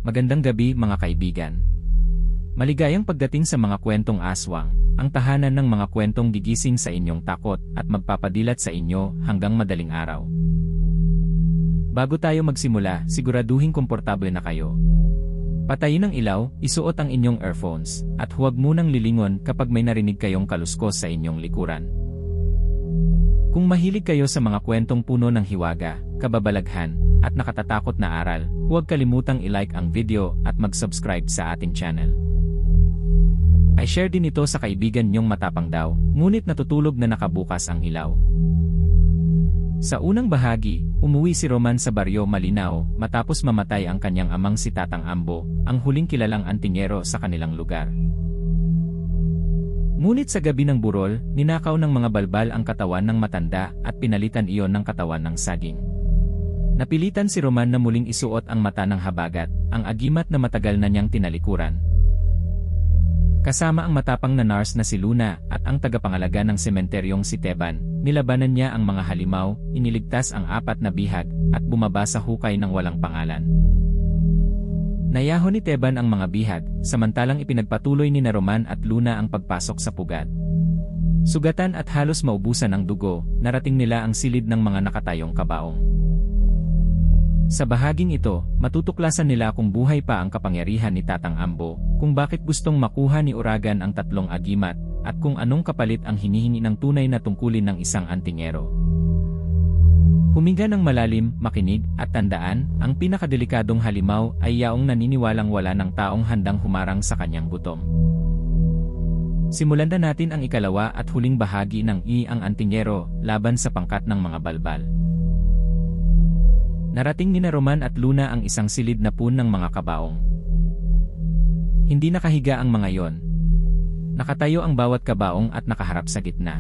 Magandang gabi mga kaibigan. Maligayang pagdating sa mga kwentong aswang, ang tahanan ng mga kwentong gigising sa inyong takot at magpapadilat sa inyo hanggang madaling araw. Bago tayo magsimula, siguraduhin komportable na kayo. Patayin ang ilaw, isuot ang inyong earphones, at huwag munang lilingon kapag may narinig kayong kaluskos sa inyong likuran. Kung mahilig kayo sa mga kwentong puno ng hiwaga, kababalaghan, at nakatatakot na aral, huwag kalimutang i-like ang video at mag-subscribe sa ating channel. I-share din ito sa kaibigan niyong matapang daw, ngunit natutulog na nakabukas ang ilaw. Sa unang bahagi, umuwi si Roman sa Baryo Malinao matapos mamatay ang kanyang amang si Tatang Ambo, ang huling kilalang antingero sa kanilang lugar. Ngunit sa gabi ng burol, ninakaw ng mga balbal ang katawan ng matanda at pinalitan iyon ng katawan ng saging. Napilitan si Roman na muling isuot ang mata ng habagat, ang agimat na matagal na niyang tinalikuran. Kasama ang matapang na nurse na si Luna at ang tagapangalaga ng sementeryong si Teban, nilabanan niya ang mga halimaw, iniligtas ang 4 na bihag, at bumaba sa hukay ng walang pangalan. Nayahon ni Teban ang mga bihag, samantalang ipinagpatuloy ni Roman at Luna ang pagpasok sa pugad. Sugatan at halos maubusan ng dugo, narating nila ang silid ng mga nakatayong kabaong. Sa bahaging ito, matutuklasan nila kung buhay pa ang kapangyarihan ni Tatang Ambo, kung bakit gustong makuha ni Uragan ang 3 agimat, at kung anong kapalit ang hinihingi ng tunay na tungkulin ng isang antingero. Huminga ng malalim, makinig, at tandaan, ang pinakadelikadong halimaw ay yaong naniniwalang wala ng taong handang humarang sa kanyang gutom. Simulan na natin ang ikalawa at huling bahagi ng Ang Antingero, laban sa pangkat ng mga balbal. Narating ni Roman at Luna ang isang silid na pun ng mga kabaong. Hindi nakahiga ang mga yon. Nakatayo ang bawat kabaong at nakaharap sa gitna.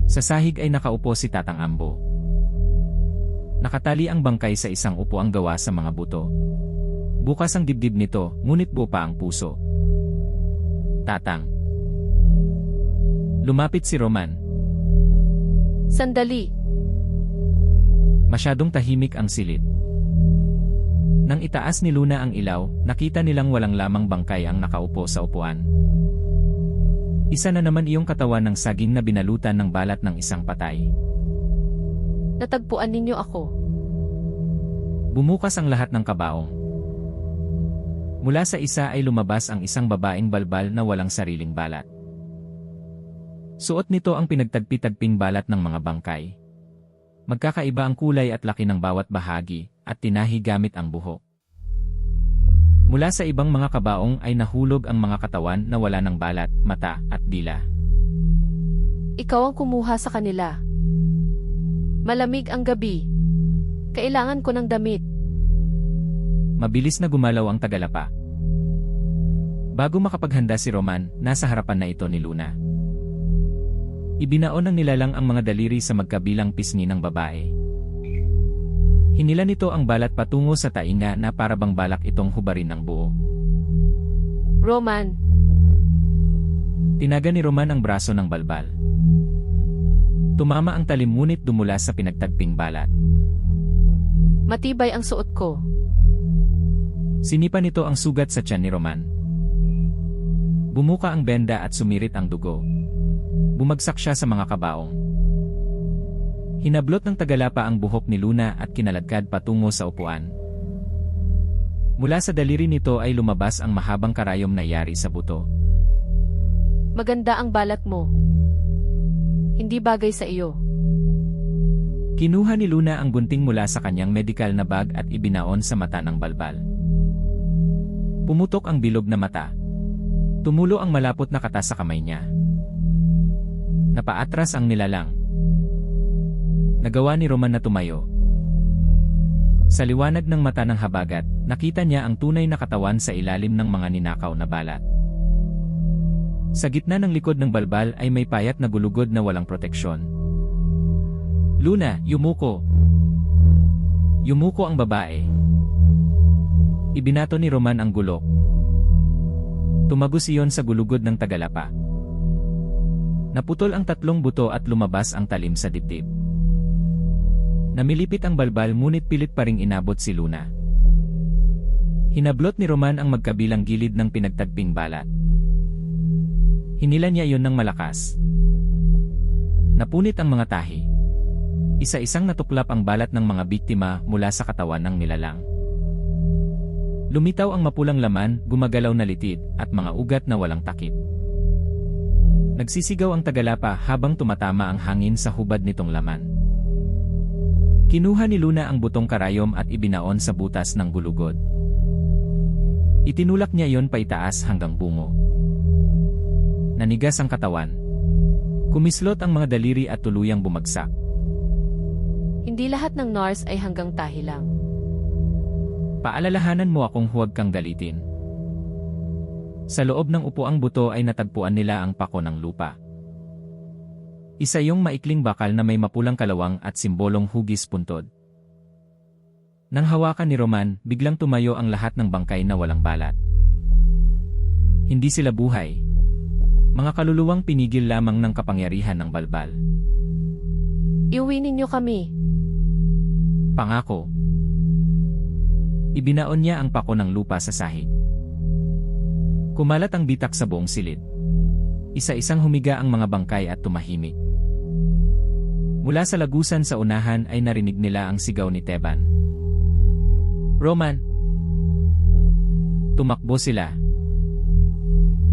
Sa sahig ay nakaupo si Tatang Ambo. Nakatali ang bangkay sa isang upuang gawa sa mga buto. Bukas ang dibdib nito, ngunit buo pa ang puso. Tatang. Lumapit si Roman. Sandali. Masyadong tahimik ang silid. Nang itaas ni Luna ang ilaw, nakita nilang walang lamang bangkay ang nakaupo sa upuan. Isa na naman iyong katawan ng saging na binalutan ng balat ng isang patay. Natagpuan ninyo ako. Bumukas ang lahat ng kabaong. Mula sa isa ay lumabas ang isang babaeng balbal na walang sariling balat. Suot nito ang pinagtagpi-tagping balat ng mga bangkay. Magkakaiba ang kulay at laki ng bawat bahagi, at tinahi gamit ang buhok. Mula sa ibang mga kabaong ay nahulog ang mga katawan na wala ng balat, mata, at dila. Ikaw ang kumuha sa kanila. Malamig ang gabi. Kailangan ko ng damit. Mabilis na gumalaw ang tagalapa. Bago makapaghanda si Roman, nasa harapan na ito ni Luna. Ibinaon ng nilalang ang mga daliri sa magkabilang pisngi ng babae. Hinila nito ang balat patungo sa tainga na parabang balak itong hubarin ng buo. Roman. Tinaga ni Roman ang braso ng balbal. Tumama ang talim ngunit dumula sa pinagtagping balat. Matibay ang suot ko. Sinipa nito ang sugat sa tiyan ni Roman. Bumuka ang benda at sumirit ang dugo. Bumagsak siya sa mga kabaong. Hinablot ng tagalapa ang buhok ni Luna at kinaladkad patungo sa upuan. Mula sa daliri nito ay lumabas ang mahabang karayom na yari sa buto. Maganda ang balat mo. Hindi bagay sa iyo. Kinuha ni Luna ang gunting mula sa kanyang medical na bag at ibinaon sa mata ng balbal. Pumutok ang bilog na mata. Tumulo ang malapot na kata sa kamay niya. Napaatras ang nilalang. Nagawa ni Roman na tumayo. Sa liwanag ng mata ng habagat, nakita niya ang tunay na katawan sa ilalim ng mga ninakaw na balat. Sa gitna ng likod ng balbal ay may payat na gulugod na walang proteksyon. Luna, yumuko! Yumuko ang babae. Ibinato ni Roman ang gulok. Tumagos iyon sa gulugod ng tagalapa. Naputol ang 3 buto at lumabas ang talim sa dibdib. Namilipit ang balbal ngunit pilit pa ring inabot si Luna. Hinablot ni Roman ang magkabilang gilid ng pinagtagping balat. Hinila niya iyon ng malakas. Napunit ang mga tahi. Isa-isang natuklap ang balat ng mga biktima mula sa katawan ng nilalang. Lumitaw ang mapulang laman, gumagalaw na litid, at mga ugat na walang takip. Nagsisigaw ang tagalapa habang tumatama ang hangin sa hubad nitong laman. Kinuha ni Luna ang butong karayom at ibinaon sa butas ng gulugod. Itinulak niya iyon paitaas hanggang bungo. Nanigas ang katawan. Kumislot ang mga daliri at tuluyang bumagsak. Hindi lahat ng NARS ay hanggang tahi lang. Paalalahanan mo akong huwag kang galitin. Sa loob ng upuang buto ay natagpuan nila ang pako ng lupa. Isa yung maikling bakal na may mapulang kalawang at simbolong hugis puntod. Nang hawakan ni Roman, biglang tumayo ang lahat ng bangkay na walang balat. Hindi sila buhay. Mga kaluluwang pinigil lamang ng kapangyarihan ng balbal. Iuwi ninyo kami. Pangako. Ibinaon niya ang pako ng lupa sa sahig. Kumalat ang bitak sa buong silid. Isa-isang humiga ang mga bangkay at tumahimik. Mula sa lagusan sa unahan ay narinig nila ang sigaw ni Teban. Roman! Tumakbo sila.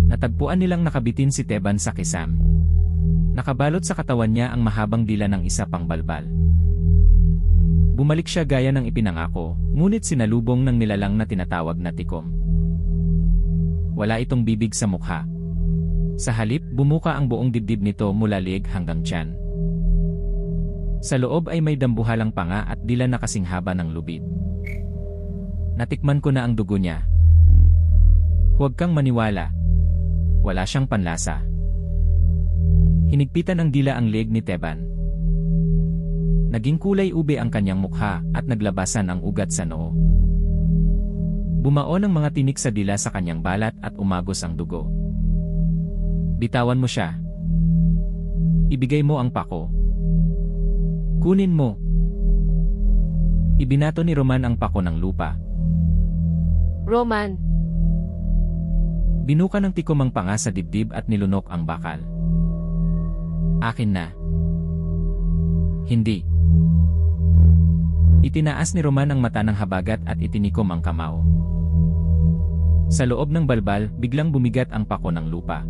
Natagpuan nilang nakabitin si Teban sa kisam. Nakabalot sa katawan niya ang mahabang dila ng isa pang balbal. Bumalik siya gaya ng ipinangako, ngunit sinalubong ng nilalang na tinatawag na tikom. Wala itong bibig sa mukha. Sa halip, bumuka ang buong dibdib nito mula liig hanggang tiyan. Sa loob ay may dambuhalang panga at dila na kasing haba ng lubid. Natikman ko na ang dugo niya. Huwag kang maniwala. Wala siyang panlasa. Hinigpitan ng dila ang leeg ni Teban. Naging kulay ube ang kanyang mukha at naglabasan ang ugat sa noo. Bumaon ang mga tinik sa dila sa kanyang balat at umagos ang dugo. Bitawan mo siya. Ibigay mo ang pako. Kunin mo. Ibinato ni Roman ang pako ng lupa. Roman! Binuka ng tikom ang panga sa dibdib at nilunok ang bakal. Akin na. Hindi. Itinaas ni Roman ang mata ng habagat at itinikom ang kamao. Sa loob ng balbal, biglang bumigat ang pako ng lupa.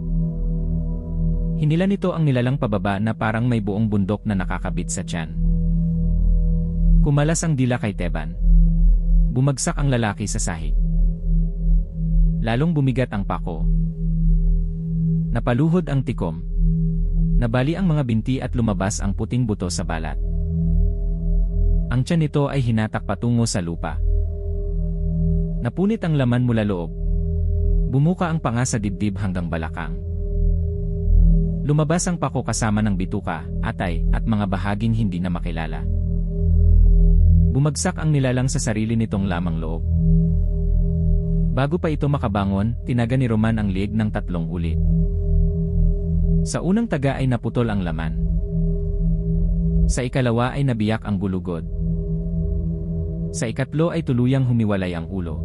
Hinila nito ang nilalang pababa na parang may buong bundok na nakakabit sa tiyan. Kumalas ang dila kay Teban. Bumagsak ang lalaki sa sahig. Lalong bumigat ang pako. Napaluhod ang tikom. Nabali ang mga binti at lumabas ang puting buto sa balat. Ang tiyan nito ay hinatak patungo sa lupa. Napunit ang laman mula loob. Bumuka ang panga sa dibdib hanggang balakang. Lumabas ang pako kasama ng bituka, atay, at mga bahaging hindi na makilala. Bumagsak ang nilalang sa sarili nitong lamang loob. Bago pa ito makabangon, tinaga ni Roman ang leeg ng 3 ulit. Sa unang taga ay naputol ang laman. Sa ikalawa ay nabiyak ang gulugod. Sa ikatlo ay tuluyang humiwalay ang ulo.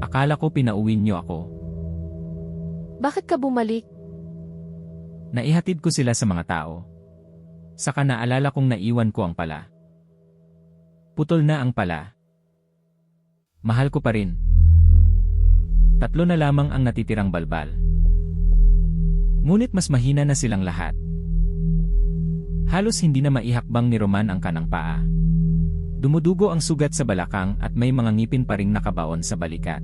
Akala ko pinauwi niyo ako. Bakit ka bumalik? Naihatid ko sila sa mga tao. Saka naalala kong naiwan ko ang pala. Putol na ang pala. Mahal ko pa rin. 3 na lamang ang natitirang balbal. Ngunit mas mahina na silang lahat. Halos hindi na maihakbang ni Roman ang kanang paa. Dumudugo ang sugat sa balakang at may mga ngipin pa ring nakabaon sa balikat.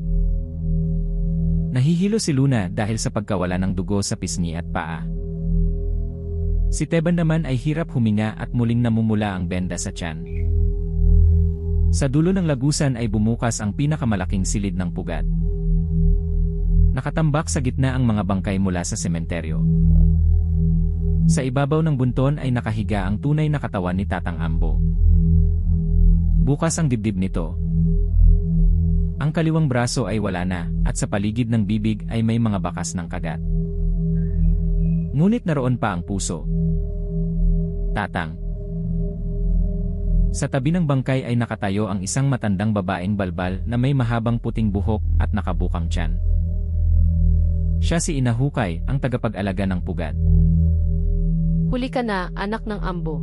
Nahihilo si Luna dahil sa pagkawala ng dugo sa pisngi at paa. Si Teban naman ay hirap huminga at muling namumula ang benda sa tiyan. Sa dulo ng lagusan ay bumukas ang pinakamalaking silid ng pugad. Nakatambak sa gitna ang mga bangkay mula sa sementeryo. Sa ibabaw ng bunton ay nakahiga ang tunay na katawan ni Tatang Ambo. Bukas ang dibdib nito. Ang kaliwang braso ay wala na, at sa paligid ng bibig ay may mga bakas ng kagat. Ngunit naroon pa ang puso. Tatang. Sa tabi ng bangkay ay nakatayo ang isang matandang babaeng balbal na may mahabang puting buhok at nakabukang tiyan. Siya si Ina Hukay, ang tagapag-alaga ng pugad. Huli ka na, anak ng Ambo.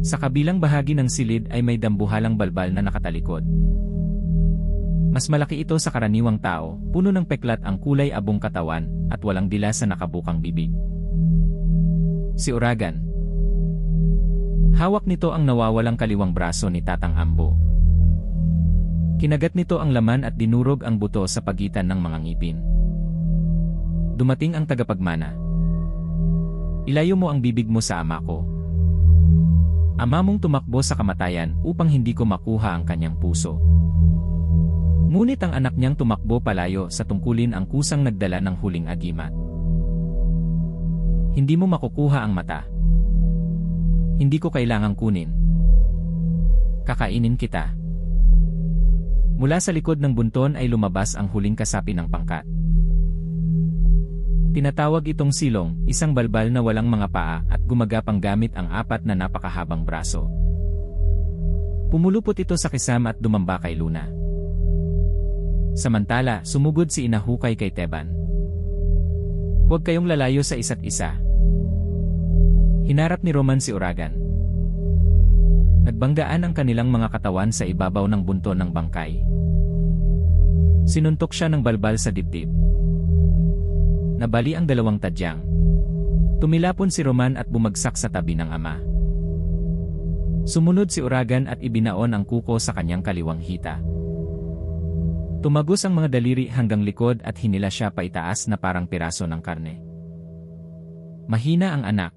Sa kabilang bahagi ng silid ay may dambuhalang balbal na nakatalikod. Mas malaki ito sa karaniwang tao, puno ng peklat ang kulay abong katawan, at walang dila sa nakabukang bibig. Si Uragan. Hawak nito ang nawawalang kaliwang braso ni Tatang Ambo. Kinagat nito ang laman at dinurog ang buto sa pagitan ng mga ngipin. Dumating ang tagapagmana. Ilayo mo ang bibig mo sa ama ko. Ama mong tumakbo sa kamatayan upang hindi ko makuha ang kanyang puso. Ngunit ang anak niyang tumakbo palayo sa tungkulin ang kusang nagdala ng huling agimat. Hindi mo makukuha ang mata. Hindi ko kailangang kunin. Kakainin kita. Mula sa likod ng bunton ay lumabas ang huling kasapi ng pangkat. Tinatawag itong silong, isang balbal na walang mga paa at gumagapang gamit ang apat na napakahabang braso. Pumulupot ito sa kisam at dumamba kay Luna. Samantala, sumugod si Ina Hukay kay Teban. Huwag kayong lalayo sa isa't isa. Hinarap ni Roman si Uragan. Nagbanggaan ang kanilang mga katawan sa ibabaw ng bunton ng bangkay. Sinuntok siya ng balbal sa dibdib. Nabali ang dalawang tadyang. Tumilapon si Roman at bumagsak sa tabi ng ama. Sumunod si Uragan at ibinaon ang kuko sa kanyang kaliwang hita. Tumagos ang mga daliri hanggang likod at hinila siya paitaas na parang piraso ng karne. Mahina ang anak.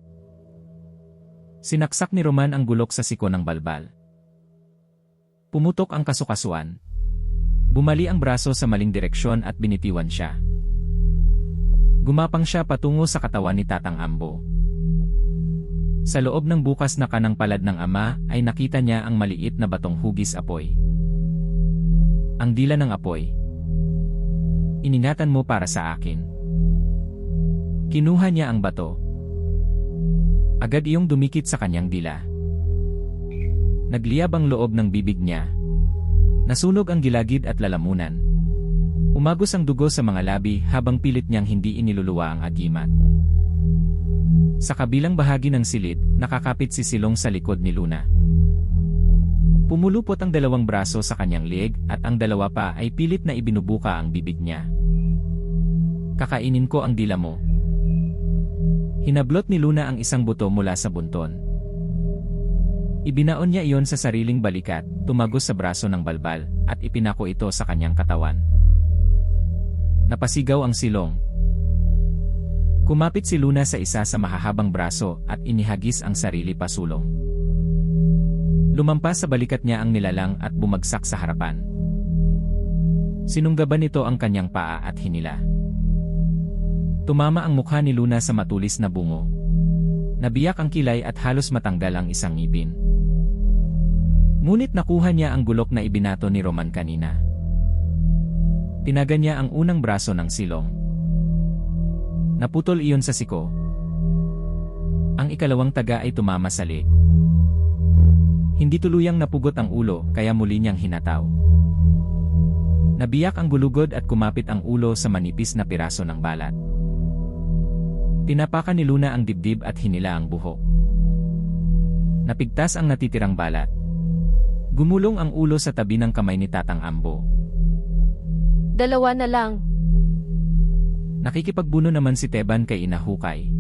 Sinaksak ni Roman ang gulok sa siko ng balbal. Pumutok ang kasukasuan. Bumali ang braso sa maling direksyon at binitiwan siya. Gumapang siya patungo sa katawan ni Tatang Ambo. Sa loob ng bukas na kanang palad ng ama ay nakita niya ang maliit na batong hugis apoy. Ang dila ng apoy. Iningatan mo para sa akin. Kinuha niya ang bato. Agad iyong dumikit sa kanyang dila. Nagliyab ang loob ng bibig niya. Nasunog ang gilagid at lalamunan. Umagos ang dugo sa mga labi habang pilit niyang hindi iniluluwa ang agimat. Sa kabilang bahagi ng silid, nakakapit si Silong sa likod ni Luna. Pumulupot ang dalawang braso sa kanyang leeg at ang dalawa pa ay pilit na ibinubuka ang bibig niya. Kakainin ko ang dila mo. Hinablot ni Luna ang isang buto mula sa bunton. Ibinaon niya iyon sa sariling balikat, tumagos sa braso ng balbal, at ipinako ito sa kanyang katawan. Napasigaw ang Silong. Kumapit si Luna sa isa sa mahahabang braso at inihagis ang sarili pasulong. Lumampas sa balikat niya ang nilalang at bumagsak sa harapan. Sinunggaban nito ang kanyang paa at hinila. Tumama ang mukha ni Luna sa matulis na bungo. Nabiyak ang kilay at halos matanggal ang isang ngipin. Ngunit nakuha niya ang gulok na ibinato ni Roman kanina. Tinaga niya ang unang braso ng Silong. Naputol iyon sa siko. Ang ikalawang taga ay tumama sa leeg. Hindi tuluyang napugot ang ulo kaya muli niyang hinataw. Nabiyak ang gulugod at kumapit ang ulo sa manipis na piraso ng balat. Tinapakan ni Luna ang dibdib at hinila ang buhok. Napigtas ang natitirang balat. Gumulong ang ulo sa tabi ng kamay ni Tatang Ambo. Dalawa na lang. Nakikipagbuno naman si Teban kay Ina Hukay.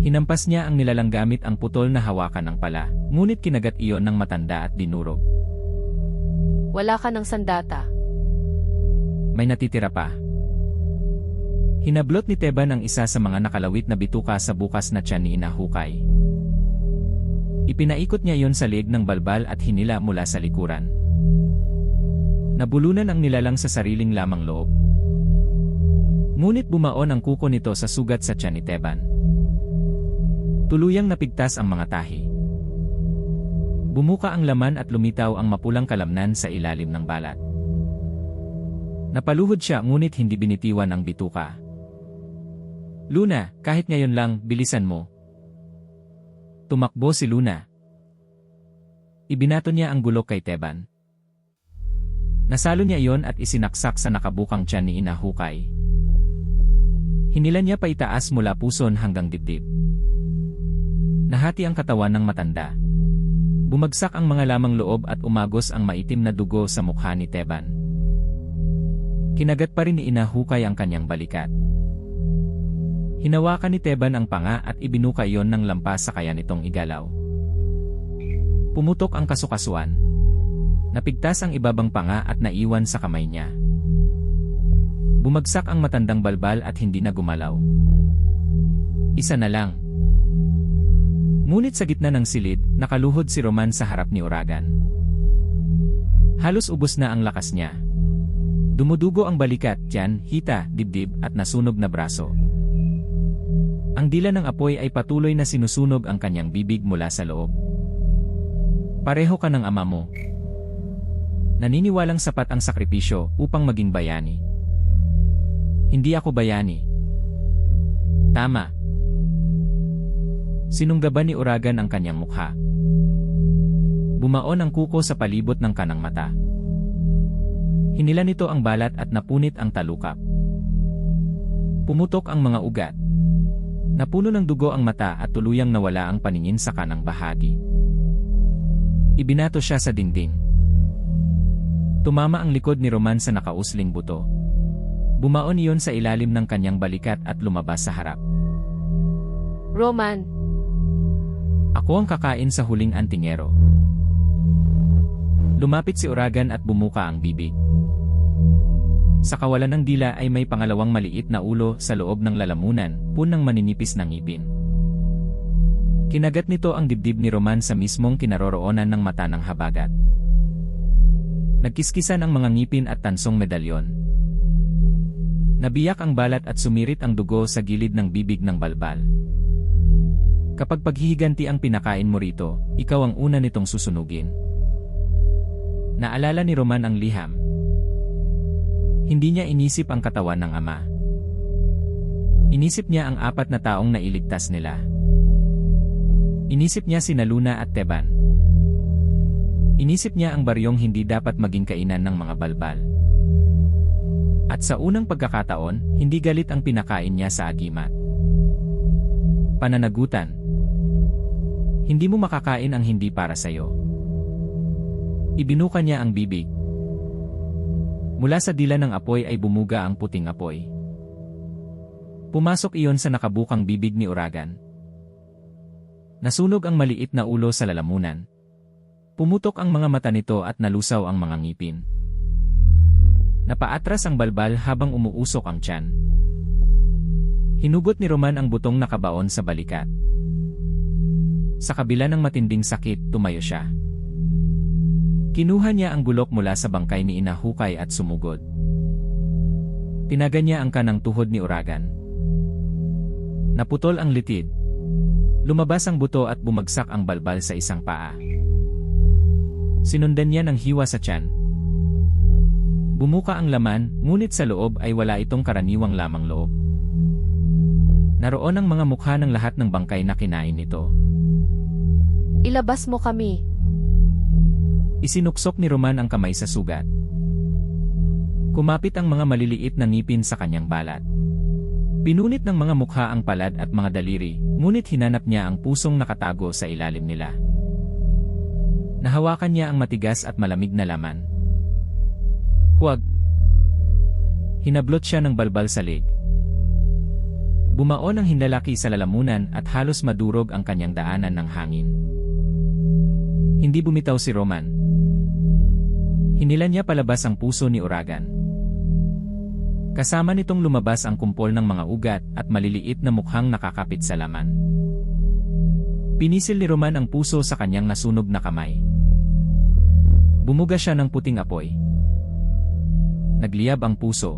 Hinampas niya ang nilalang gamit ang putol na hawakan ng pala, ngunit kinagat iyon ng matanda at dinurog. Wala ka ng sandata. May natitira pa. Hinablot ni Teban ang isa sa mga nakalawit na bituka sa bukas na tiyan ni Ina Hukay. Ipinaikot niya iyon sa leeg ng balbal at hinila mula sa likuran. Nabulunan ang nilalang sa sariling lamang loob. Ngunit bumaon ang kuko nito sa sugat sa tiyan ni Teban. Tuluyang napigtas ang mga tahi. Bumuka ang laman at lumitaw ang mapulang kalamnan sa ilalim ng balat. Napaluhod siya ngunit hindi binitiwan ang bituka. Luna, kahit ngayon lang, bilisan mo. Tumakbo si Luna. Ibinato niya ang gulok kay Teban. Nasalo niya iyon at isinaksak sa nakabukang tiyan ni Ina Hukay. Hinila niya pa itaas mula puson hanggang dibdib. Nahati ang katawan ng matanda. Bumagsak ang mga lamang loob at umagos ang maitim na dugo sa mukha ni Teban. Kinagat pa rin ni Ina Hukay ang kanyang balikat. Hinawakan ni Teban ang panga at ibinuka iyon ng lampas sa kaya nitong igalaw. Pumutok ang kasukasuan. Napigtas ang ibabang panga at naiwan sa kamay niya. Bumagsak ang matandang balbal at hindi na gumalaw. Isa na lang. Ngunit sa gitna ng silid, nakaluhod si Roman sa harap ni Uragan. Halos ubos na ang lakas niya. Dumudugo ang balikat, tiyan, hita, dibdib at nasunog na braso. Ang dila ng apoy ay patuloy na sinusunog ang kanyang bibig mula sa loob. Pareho ka ng ama mo. Naniniwalang sapat ang sakripisyo upang maging bayani. Hindi ako bayani. Tama. Sinunggaban ni Uragan ang kanyang mukha. Bumaon ang kuko sa palibot ng kanang mata. Hinila nito ang balat at napunit ang talukap. Pumutok ang mga ugat. Napuno ng dugo ang mata at tuluyang nawala ang paningin sa kanang bahagi. Ibinato siya sa dingding. Tumama ang likod ni Roman sa nakausling buto. Bumaon iyon sa ilalim ng kanyang balikat at lumabas sa harap. Roman. Ako ang kakain sa huling antingero. Lumapit si Uragan at bumuka ang bibig. Sa kawalan ng dila ay may pangalawang maliit na ulo sa loob ng lalamunan, punang maninipis ng ngipin. Kinagat nito ang dibdib ni Roman sa mismong kinaroroonan ng mata ng habagat. Nagkiskisan ang mga ngipin at tansong medalyon. Nabiyak ang balat at sumirit ang dugo sa gilid ng bibig ng balbal. Kapag paghihiganti ang pinakain mo rito, ikaw ang una nitong susunugin. Naalala ni Roman ang liham. Hindi niya inisip ang katawan ng ama. Inisip niya ang 4 na taong nailigtas nila. Inisip niya sina Luna at Teban. Inisip niya ang baryong hindi dapat maging kainan ng mga balbal. At sa unang pagkakataon, hindi galit ang pinakain niya sa agimat. Pananagutan. Hindi mo makakain ang hindi para sayo. Ibinuka niya ang bibig. Mula sa dila ng apoy ay bumuga ang puting apoy. Pumasok iyon sa nakabukang bibig ni Uragan. Nasunog ang maliit na ulo sa lalamunan. Pumutok ang mga mata nito at nalusaw ang mga ngipin. Napaatras ang balbal habang umuusok ang tiyan. Hinugot ni Roman ang butong nakabaon sa balikat. Sa kabila ng matinding sakit, tumayo siya. Kinuha niya ang gulok mula sa bangkay ni Ina Hukay at sumugod. Tinaga niya ang kanang tuhod ni Uragan. Naputol ang litid. Lumabas ang buto at bumagsak ang balbal sa isang paa. Sinundan niya ng hiwa sa tiyan. Bumuka ang laman, ngunit sa loob ay wala itong karaniwang lamang loob. Naroon ang mga mukha ng lahat ng bangkay na kinain nito. Ilabas mo kami. Isinuksok ni Roman ang kamay sa sugat. Kumapit ang mga maliliit na ngipin sa kanyang balat. Pinunit ng mga mukha ang palad at mga daliri, ngunit hinanap niya ang pusong nakatago sa ilalim nila. Nahawakan niya ang matigas at malamig na laman. Huwag! Hinablot siya ng balbal sa leg. Bumaon ang hinlalaki sa lalamunan at halos madurog ang kanyang daanan ng hangin. Hindi bumitaw si Roman. Hinilan niya palabas ang puso ni Uragan. Kasama nitong lumabas ang kumpol ng mga ugat at maliliit na mukhang nakakapit sa laman. Pinisil ni Roman ang puso sa kanyang nasunog na kamay. Bumuga siya ng puting apoy. Nagliyab ang puso.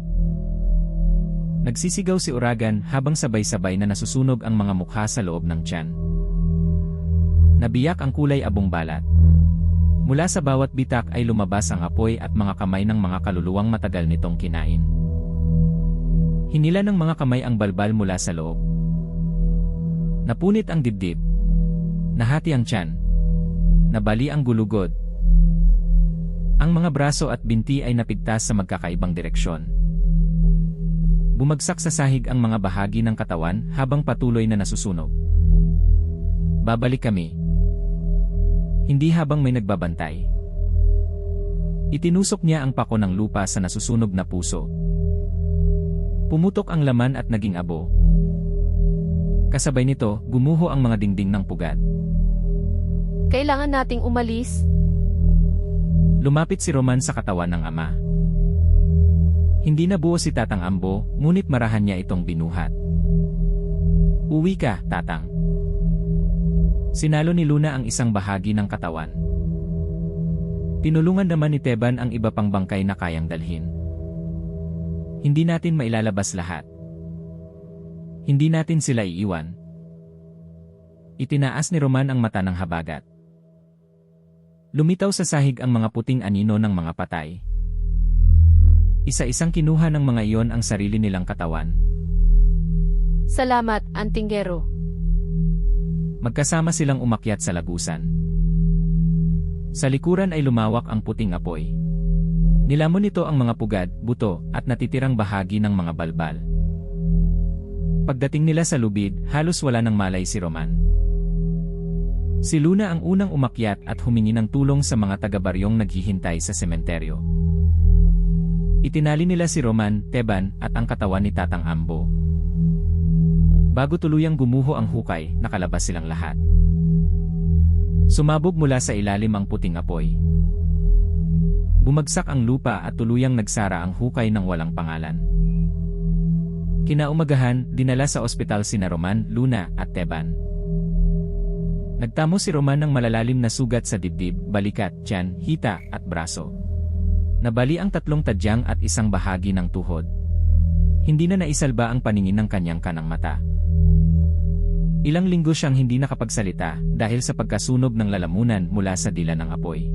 Nagsisigaw si Uragan habang sabay-sabay na nasusunog ang mga mukha sa loob ng tiyan. Nabiyak ang kulay abong balat. Mula sa bawat bitak ay lumabas ang apoy at mga kamay ng mga kaluluwang matagal nitong kinain. Hinila ng mga kamay ang balbal mula sa loob. Napunit ang dibdib. Nahati ang tiyan. Nabali ang gulugod. Ang mga braso at binti ay napigtas sa magkakaibang direksyon. Bumagsak sa sahig ang mga bahagi ng katawan habang patuloy na nasusunog. Babalik kami. Hindi habang may nagbabantay. Itinusok niya ang pako ng lupa sa nasusunog na puso. Pumutok ang laman at naging abo. Kasabay nito, gumuho ang mga dingding ng pugad. Kailangan nating umalis. Lumapit si Roman sa katawan ng ama. Hindi nabuo si Tatang Ambo, ngunit marahan niya itong binuhat. Uwi ka, Tatang. Sinalo ni Luna ang isang bahagi ng katawan. Tinulungan naman ni Teban ang iba pang bangkay na kayang dalhin. Hindi natin mailalabas lahat. Hindi natin sila iiwan. Itinaas ni Roman ang mata ng habagat. Lumitaw sa sahig ang mga puting anino ng mga patay. Isa-isang kinuha ng mga iyon ang sarili nilang katawan. Salamat, Antinggero. Magkasama silang umakyat sa lagusan. Sa likuran ay lumawak ang puting apoy. Nilamon nito ang mga pugad, buto, at natitirang bahagi ng mga balbal. Pagdating nila sa lubid, halos wala nang malay si Roman. Si Luna ang unang umakyat at humingi ng tulong sa mga taga-baryong naghihintay sa sementeryo. Itinali nila si Roman, Teban, at ang katawan ni Tatang Ambo. Bago tuluyang gumuho ang hukay, nakalabas silang lahat. Sumabog mula sa ilalim ang puting apoy. Bumagsak ang lupa at tuluyang nagsara ang hukay ng walang pangalan. Kinaumagahan, dinala sa ospital sina Roman, Luna, at Teban. Nagtamo si Roman ng malalalim na sugat sa dibdib, balikat, tiyan, hita, at braso. Nabali ang 3 tadyang at isang bahagi ng tuhod. Hindi na naisalba ang paningin ng kanyang kanang mata. Ilang linggo siyang hindi nakapagsalita dahil sa pagkasunog ng lalamunan mula sa dila ng apoy.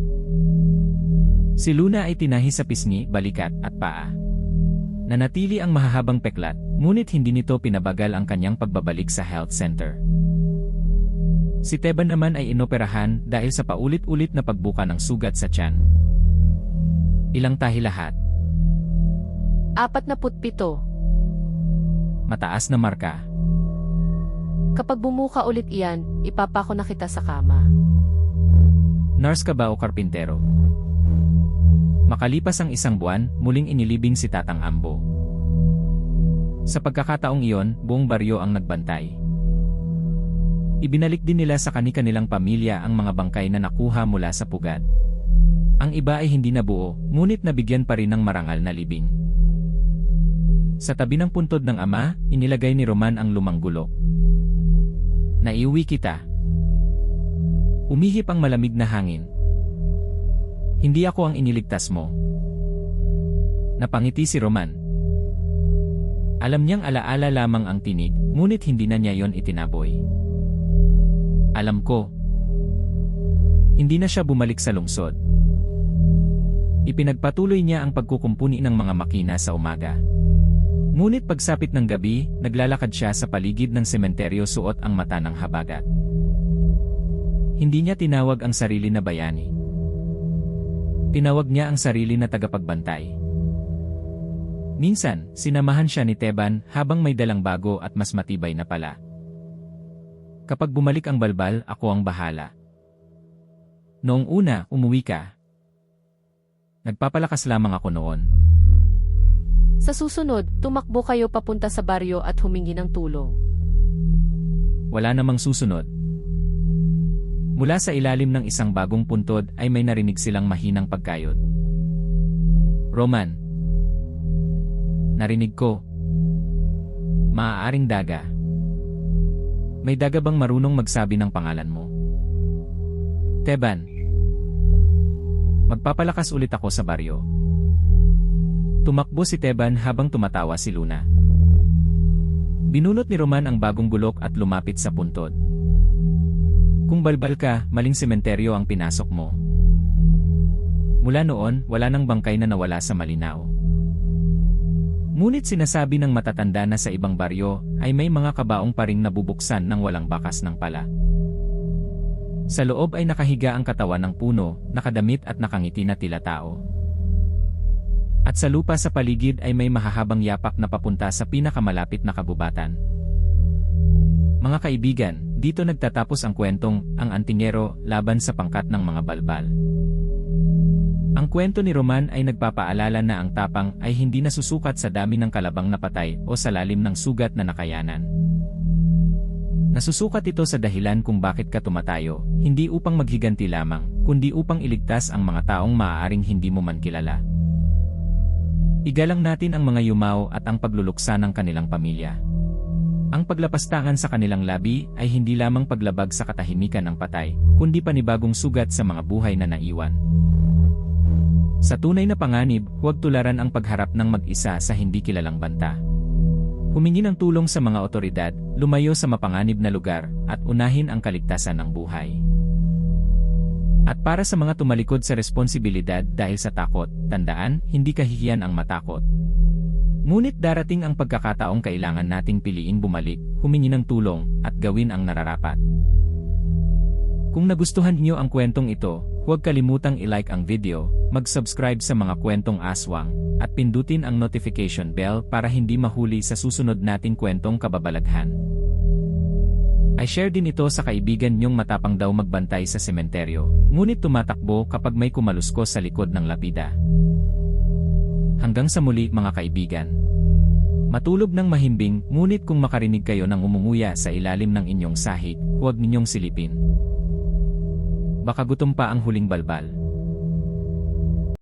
Si Luna ay tinahi sa pisngi, balikat, at paa. Nanatili ang mahahabang peklat, ngunit hindi nito pinabagal ang kanyang pagbabalik sa health center. Si Teban naman ay inoperahan dahil sa paulit-ulit na pagbuka ng sugat sa tiyan. Ilang tahi lahat? 47. Mataas na marka. Kapag bumuka ulit iyan, ipapako na kita sa kama. Nurse ka ba o karpintero? Makalipas ang 1 buwan, muling inilibing si Tatang Ambo. Sa pagkakataong iyon, buong baryo ang nagbantay. Ibinalik din nila sa kani-kanilang pamilya ang mga bangkay na nakuha mula sa pugad. Ang iba ay hindi nabuo, ngunit nabigyan pa rin ng marangal na libing. Sa tabi ng puntod ng ama, inilagay ni Roman ang lumang gulok. Naiuwi kita. Umihip ang malamig na hangin. Hindi ako ang iniligtas mo. Napangiti si Roman. Alam niyang alaala lamang ang tinig, ngunit hindi na niya yon itinaboy. Alam ko. Hindi na siya bumalik sa lungsod. Ipinagpatuloy niya ang pagkukumpuni ng mga makina sa umaga. Ngunit pagsapit ng gabi, naglalakad siya sa paligid ng sementeryo suot ang mata ng habagat. Hindi niya tinawag ang sarili na bayani. Tinawag niya ang sarili na tagapagbantay. Minsan, sinamahan siya ni Teban habang may dalang bago at mas matibay na pala. Kapag bumalik ang balbal, ako ang bahala. Noong una, umuwi ka. Nagpapalakas lamang ako noon. Sa susunod, tumakbo kayo papunta sa baryo at humingi ng tulong. Wala namang susunod. Mula sa ilalim ng isang bagong puntod ay may narinig silang mahinang pagkayod. Roman. Narinig ko. Maaaring daga. May daga bang marunong magsabi ng pangalan mo? Teban. Magpapalakas ulit ako sa baryo. Tumakbo si Teban habang tumatawa si Luna. Binulot ni Roman ang bagong gulok at lumapit sa puntod. Kung balbal ka, maling sementeryo ang pinasok mo. Mula noon, wala nang bangkay na nawala sa Malinao. Ngunit sinasabi ng matatanda na sa ibang baryo ay may mga kabaong pa ring nabubuksan ng walang bakas ng pala. Sa loob ay nakahiga ang katawan ng puno, nakadamit at nakangiti na tila tao. At sa lupa sa paligid ay may mahahabang yapak na papunta sa pinakamalapit na kabubatan. Mga kaibigan, dito nagtatapos ang kwentong Ang Antingero laban sa pangkat ng mga balbal. Ang kwento ni Roman ay nagpapaalala na ang tapang ay hindi nasusukat sa dami ng kalabang na patay o sa lalim ng sugat na nakayanan. Nasusukat ito sa dahilan kung bakit ka tumatayo, hindi upang maghiganti lamang, kundi upang iligtas ang mga taong maaaring hindi mo man kilala. Igalang natin ang mga yumao at ang pagluluksa ng kanilang pamilya. Ang paglapastangan sa kanilang labi ay hindi lamang paglabag sa katahimikan ng patay, kundi panibagong sugat sa mga buhay na naiwan. Sa tunay na panganib, huwag tularan ang pagharap ng mag-isa sa hindi kilalang banta. Humingi ng tulong sa mga otoridad, lumayo sa mapanganib na lugar, at unahin ang kaligtasan ng buhay. At para sa mga tumalikod sa responsibilidad dahil sa takot, tandaan, hindi kahihiyan ang matakot. Ngunit darating ang pagkakataong kailangan nating piliin bumalik, humingi ng tulong, at gawin ang nararapat. Kung nagustuhan niyo ang kwentong ito, huwag kalimutang i-like ang video, mag-subscribe sa mga kwentong aswang, at pindutin ang notification bell para hindi mahuli sa susunod nating kwentong kababalaghan. I-share din ito sa kaibigan niyong matapang daw magbantay sa sementeryo, ngunit tumatakbo kapag may kumaluskos sa likod ng lapida. Hanggang sa muli mga kaibigan. Matulog ng mahimbing, ngunit kung makarinig kayo ng umunguya sa ilalim ng inyong sahig, huwag ninyong silipin. Baka gutom pa ang huling balbal.